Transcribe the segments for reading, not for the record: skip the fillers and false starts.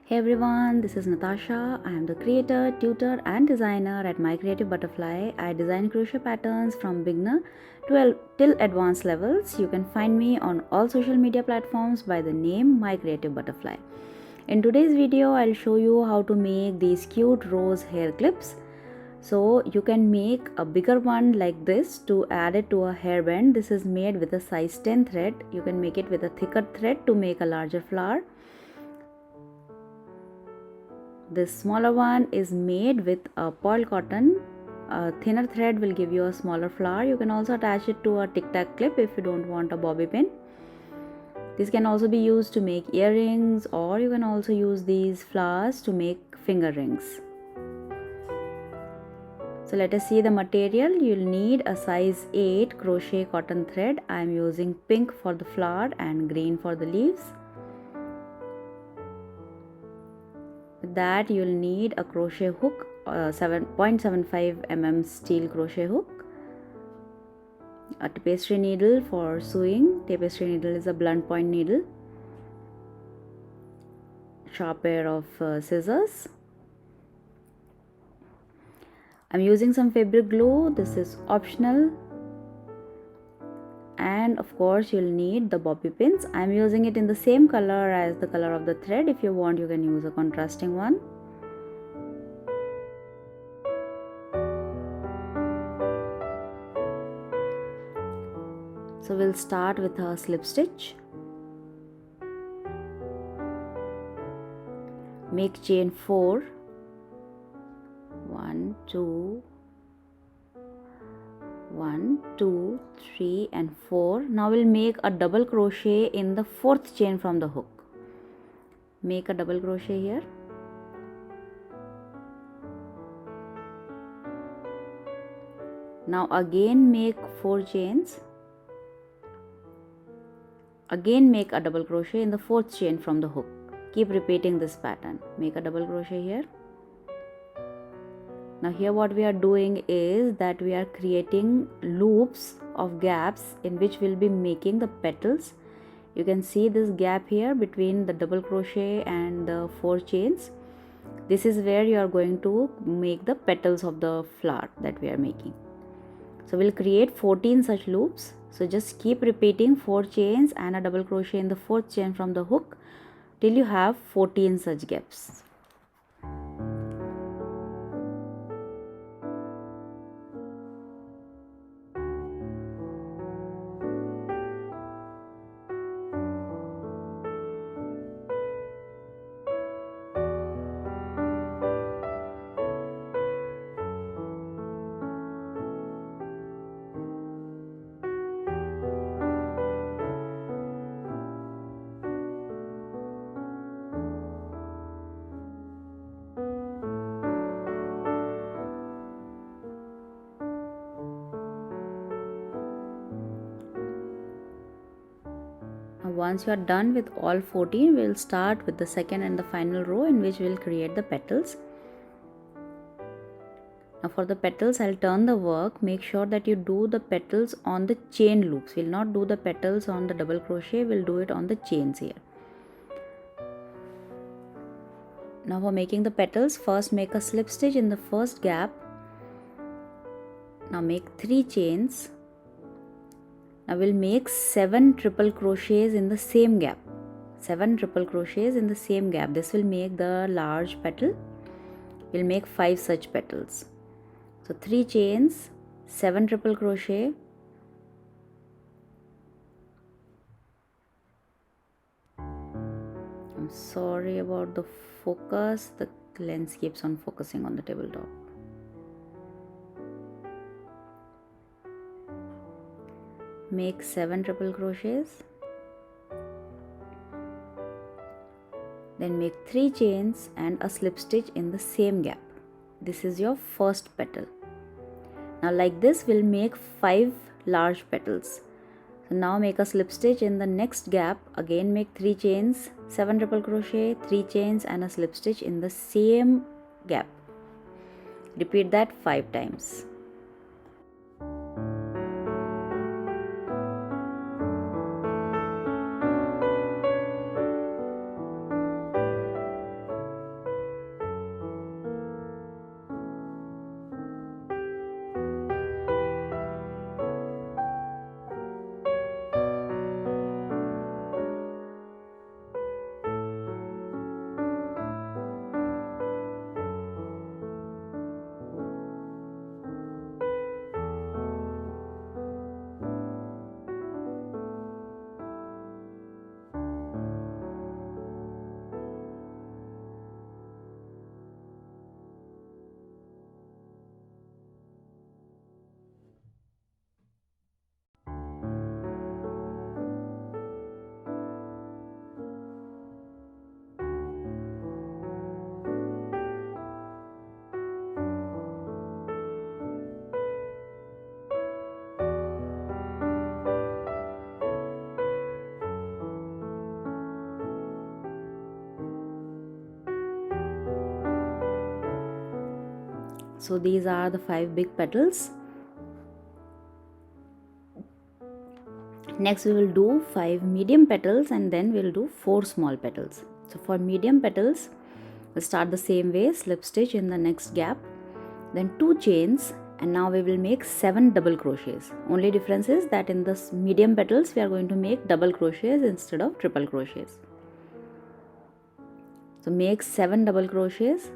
Hey everyone, this is Natasha. I am the creator, tutor, and designer at My Creative Butterfly. I design crochet patterns from beginner till advanced levels. You can find me on all social media platforms by the name My Creative Butterfly. In today's video, I'll show you how to make these cute rose hair clips. So you can make a bigger one like this to add it to a hairband. This is made with a size 10 thread. You can make it with a thicker thread to make a larger flower. This smaller one is made with a pearl cotton. A thinner thread will give you a smaller flower. You can also attach it to a tic-tac clip if you don't want a bobby pin. This can also be used to make earrings, or you can also use these flowers to make finger rings. So let us see the material. You'll need a size 8 crochet cotton thread. I am using pink for the flower and green for the leaves. With that, you'll need a crochet hook, 7.75 mm steel crochet hook, a tapestry needle for sewing. Tapestry needle is a blunt point needle, sharp pair of scissors. I'm using some fabric glue. This is optional. And of course you'll need the bobby pins. I'm using it in the same color as the color of the thread. If you want, you can use a contrasting one. So we'll start with a slip stitch. Make chain 4. 1, 2, 1, 2, 3 and 4. Now we'll make a double crochet in the 4th chain from the hook. Make a double crochet here. Now again make 4 chains. Again make a double crochet in the 4th chain from the hook. Keep repeating this pattern. Make a double crochet here. Now here what we are doing is that we are creating loops of gaps in which we'll be making the petals. You can see this gap here between the double crochet and the 4 chains. This is where you are going to make the petals of the flower that we are making. So we'll create 14 such loops. So just keep repeating 4 chains and a double crochet in the 4th chain from the hook till you have 14 such gaps. Once you are done with all 14, we'll start with the second and the final row in which we'll create the petals. Now for the petals, I'll turn the work. Make sure that you do the petals on the chain loops. We'll not do the petals on the double crochet, we'll do it on the chains here. Now for making the petals, first make a slip stitch in the first gap. Now make 3 chains. Now we'll make 7 triple crochets in the same gap. 7 triple crochets in the same gap. This will make the large petal. We'll make 5 such petals. So 3 chains, 7 triple crochet. I'm sorry about the focus. The lens keeps on focusing on the tabletop. Make 7 triple crochets, then make 3 chains and a slip stitch in the same gap. This is your first petal. Now like this we'll make 5 large petals. So now make a slip stitch in the next gap. Again make 3 chains, 7 triple crochet, 3 chains and a slip stitch in the same gap. Repeat that 5 times. So these are the 5 big petals. Next we will do 5 medium petals and then we will do 4 small petals. So for medium petals, we'll start the same way, slip stitch in the next gap, then 2 chains, and now we will make 7 double crochets. Only difference is that in the medium petals we are going to make double crochets instead of triple crochets. So make 7 double crochets.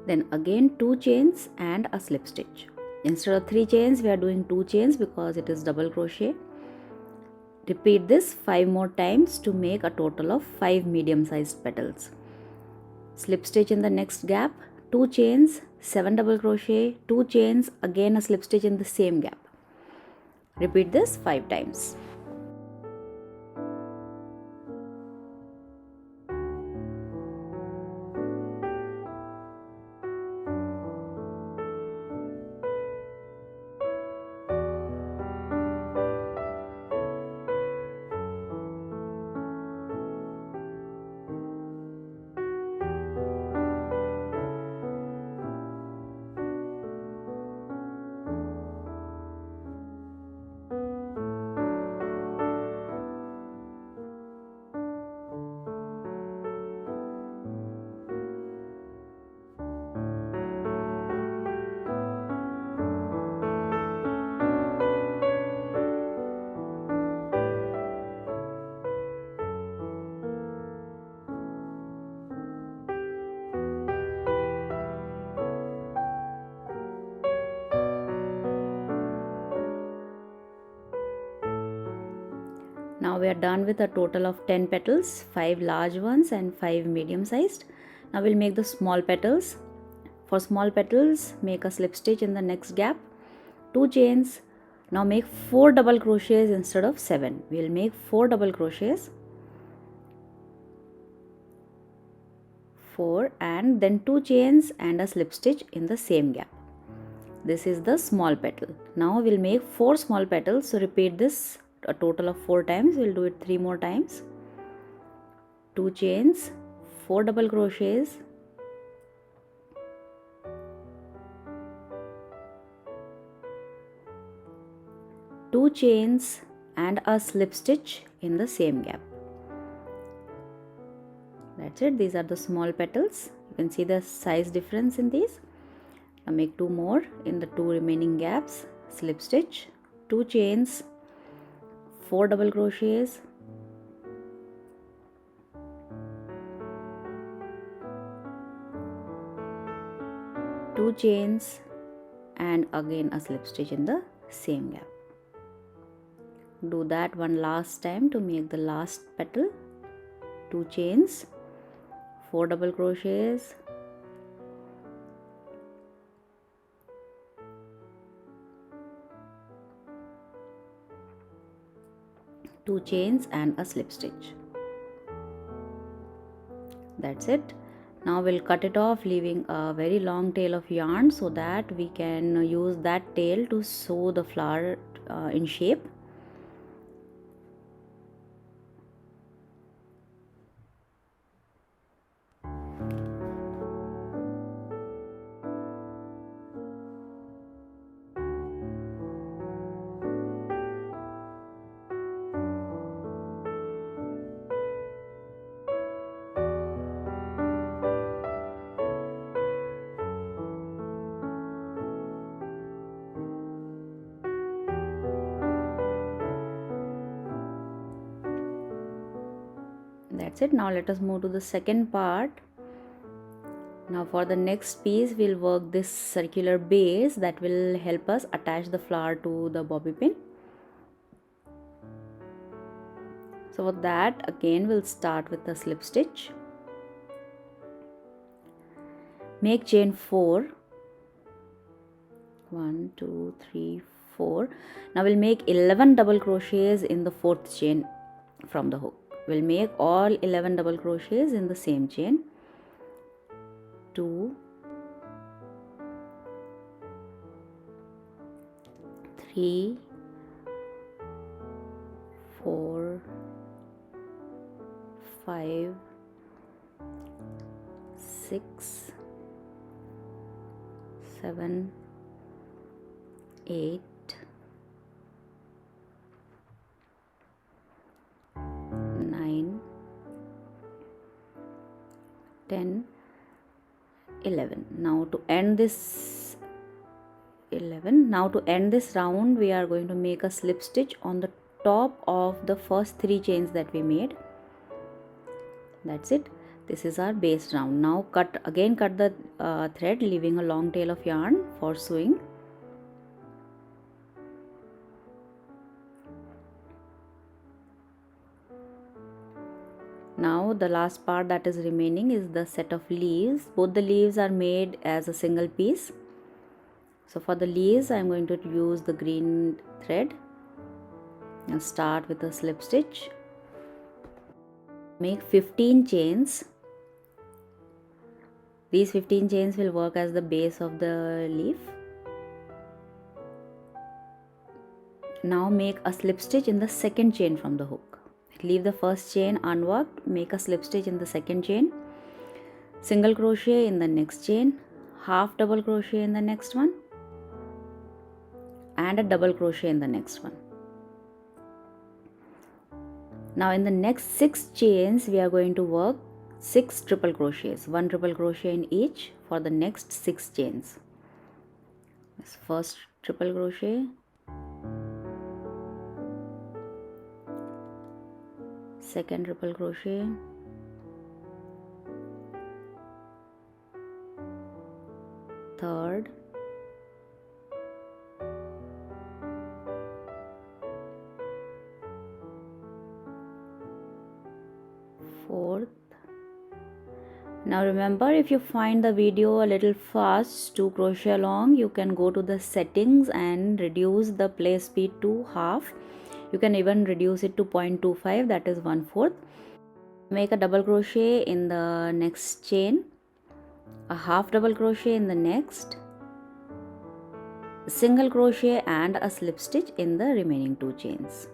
Then again 2 chains and a slip stitch. Instead of 3 chains we are doing 2 chains because it is double crochet. Repeat this 5 more times to make a total of 5 medium sized petals. Slip stitch in the next gap, 2 chains, 7 double crochet, 2 chains, again a slip stitch in the same gap. Repeat this 5 times. Now we are done with a total of 10 petals, 5 large ones and 5 medium sized. Now we'll make the small petals. For small petals, make a slip stitch in the next gap, 2 chains. Now make 4 double crochets instead of 7. We'll make 4 double crochets, 4, and then 2 chains and a slip stitch in the same gap. This is the small petal. Now we'll make 4 small petals. So repeat this a total of 4 times. We'll do it 3 more times. 2 chains, 4 double crochets, 2 chains and a slip stitch in the same gap. That's it. These are the small petals. You can see the size difference in these. Now make 2 more in the 2 remaining gaps. Slip stitch, 2 chains, 4 double crochets, 2 chains and again a slip stitch in the same gap. Do that one last time to make the last petal. 2 chains, 4 double crochets, 2 chains and a slip stitch. That's it. Now we'll cut it off, leaving a very long tail of yarn so that we can use that tail to sew the flower in shape. That's it. Now let us move to the second part. Now for the next piece we'll work this circular base that will help us attach the flower to the bobby pin. So for that again we'll start with a slip stitch. Make chain 4. 1, 2, 3, 4. Now we'll make 11 double crochets in the 4th chain from the hook. We'll make all 11 double crochets in the same chain. 2, 3, 5, 6, 7, 8, 9, 10, 11. Now to end this 11, now to end this round, we are going to make a slip stitch on the top of the first 3 chains that we made. That's it. This is our base round. Now cut the thread, leaving a long tail of yarn for sewing. Now the last part that is remaining is the set of leaves. Both the leaves are made as a single piece. So for the leaves, I am going to use the green thread and start with a slip stitch. Make 15 chains. These 15 chains will work as the base of the leaf. Now make a slip stitch in the second chain from the hook. Leave the first chain unworked, make a slip stitch in the second chain, single crochet in the next chain, half double crochet in the next one, and a double crochet in the next one. Now in the next 6 chains, we are going to work 6 triple crochets, 1 triple crochet in each for the next 6 chains. This first triple crochet, second triple crochet, third, fourth. Now remember, if you find the video a little fast to crochet along, you can go to the settings and reduce the play speed to half. You can even reduce it to 0.25, that is 1/4. Make a double crochet in the next chain, a half double crochet in the next, a single crochet and a slip stitch in the remaining 2 chains.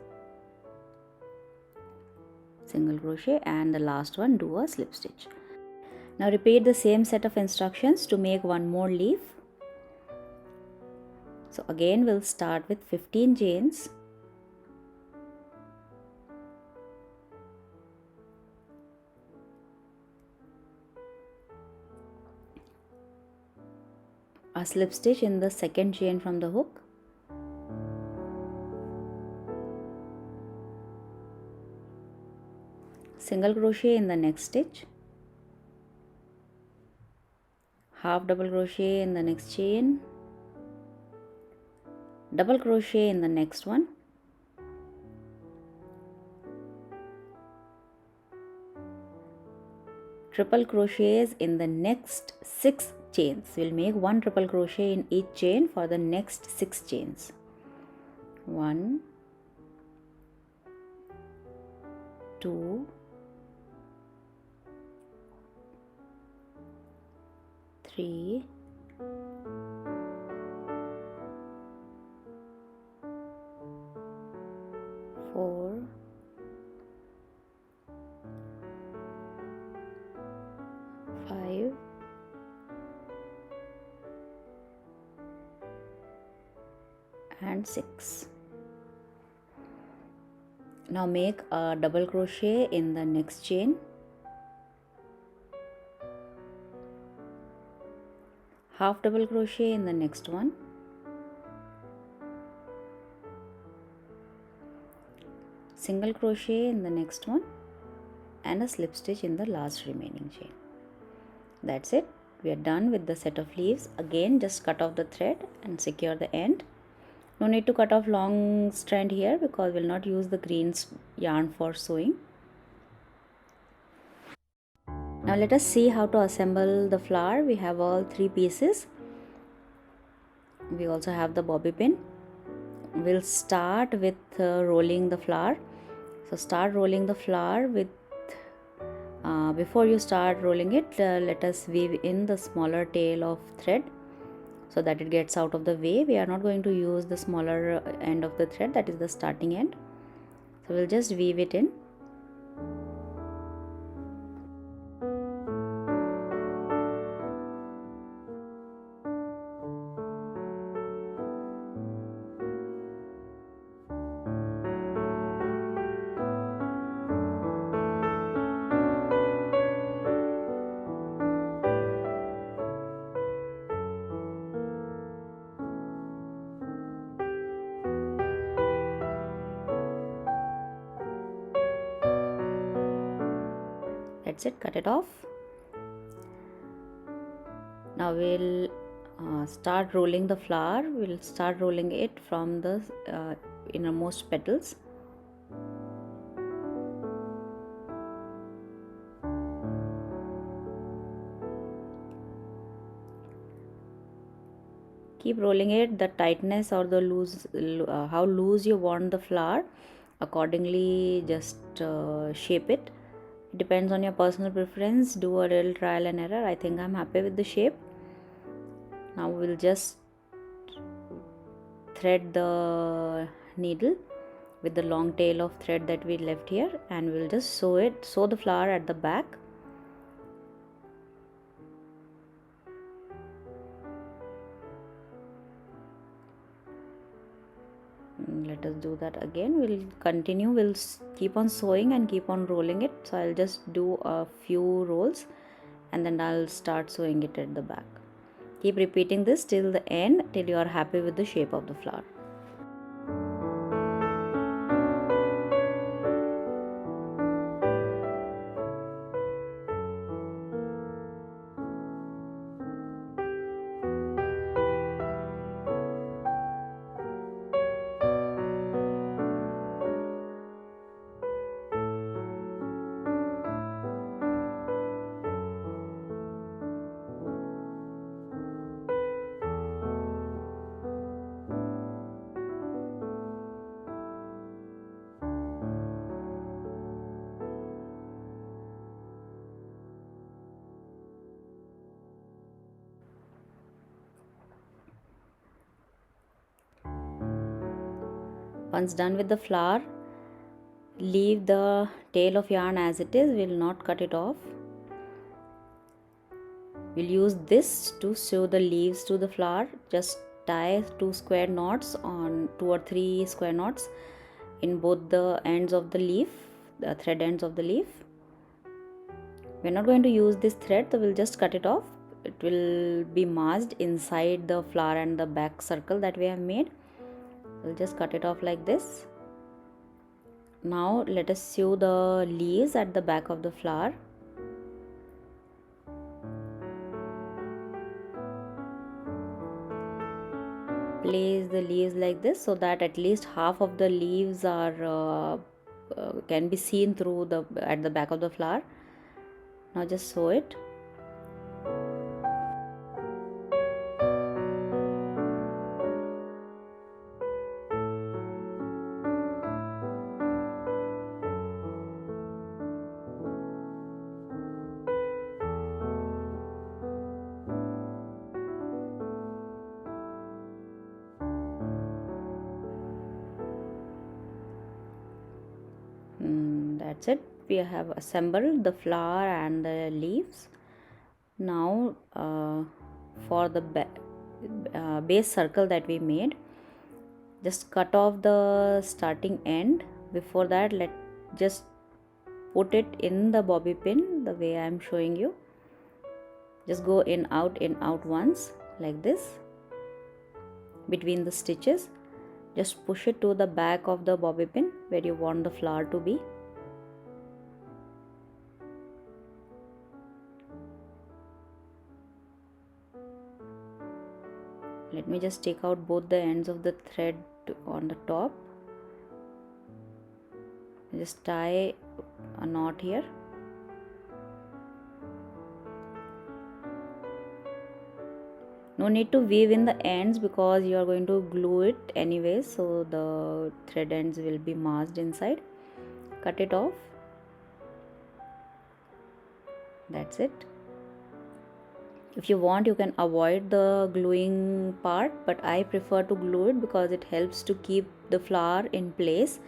Single crochet and the last one do a slip stitch. Now repeat the same set of instructions to make one more leaf. So again we'll start with 15 chains. A slip stitch in the second chain from the hook, single crochet in the next stitch, half double crochet in the next chain, double crochet in the next one, triple crochets in the next 6 chains. We'll make 1 triple crochet in each chain for the next 6 chains. 1, 2, 3, 4, 5, and 6. Now make a double crochet in the next chain, half double crochet in the next one, single crochet in the next one, and a slip stitch in the last remaining chain. That's it. We are done with the set of leaves. Again, just cut off the thread and secure the end. No need to cut off long strand here because we'll not use the green yarn for sewing. Now let us see how to assemble the flower. We have all 3 pieces. We also have the bobby pin. We'll start with rolling the flower. So start rolling the flower with before you start rolling it, let us weave in the smaller tail of thread so that it gets out of the way. We are not going to use the smaller end of the thread, that is the starting end. So we'll just weave it in. That's it, cut it off. Now we'll start rolling the flower. We'll start rolling it from the innermost petals. Keep rolling it. The tightness or the loose, how loose you want the flower, accordingly just shape it. It depends on your personal preference. Do a little trial and error. I think I'm happy with the shape. Now we'll just thread the needle with the long tail of thread that we left here, and we'll just sew the flower at the back. Let us do that again. We'll continue. We'll keep on sewing and keep on rolling it. So I'll just do a few rolls and then I'll start sewing it at the back. Keep repeating this till the end, till you are happy with the shape of the flower. Once done with the flower, leave the tail of yarn as it is. We'll not cut it off. We'll use this to sew the leaves to the flower. Just tie 2 square knots, on 2 or 3 square knots in both the ends of the leaf, the thread ends of the leaf. We're not going to use this thread, so we'll just cut it off. It will be masked inside the flower and the back circle that we have made. We'll just cut it off like this. Now let us sew the leaves at the back of the flower. Place the leaves like this so that at least half of the leaves are can be seen through at the back of the flower. Now just sew it. That's it. We have assembled the flower and the leaves. Now for the base circle that we made, just cut off the starting end. Before that, just put it in the bobby pin the way I am showing you. Just go in out once like this between the stitches. Just push it to the back of the bobby pin where you want the flower to be. Let me just take out both the ends of the thread on the top. Just tie a knot here. No need to weave in the ends because you are going to glue it anyway, so the thread ends will be masked inside. Cut it off. That's it. If you want, you can avoid the gluing part, but I prefer to glue it because it helps to keep the flower in place.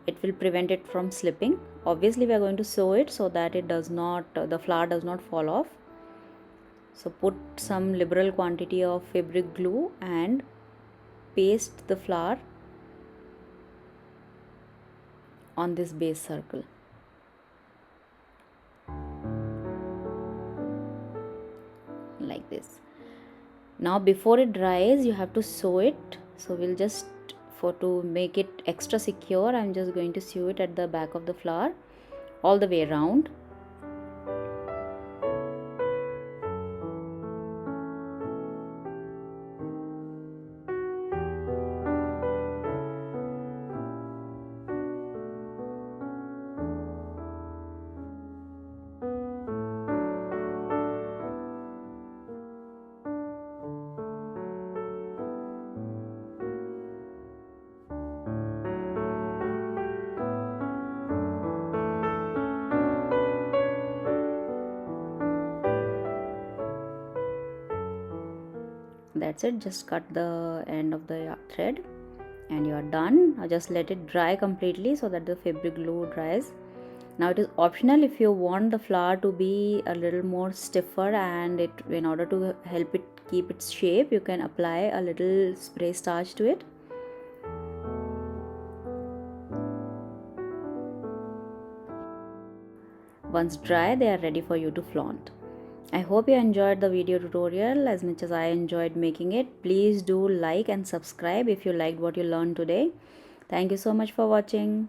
It will prevent it from slipping. Obviously we are going to sew it so that it does not, the flower does not fall off. So put some liberal quantity of fabric glue and paste the flower on this base circle. Like this. Now before it dries, you have to sew it. So we'll just, to make it extra secure, I'm just going to sew it at the back of the flower all the way around. That's it, just cut the end of the thread and you are done. Now just let it dry completely so that the fabric glue dries. Now it is optional if you want the flower to be a little more stiffer, and in order to help it keep its shape, you can apply a little spray starch to it. Once dry, they are ready for you to flaunt. I hope you enjoyed the video tutorial as much as I enjoyed making it. Please do like and subscribe if you liked what you learned today. Thank you so much for watching.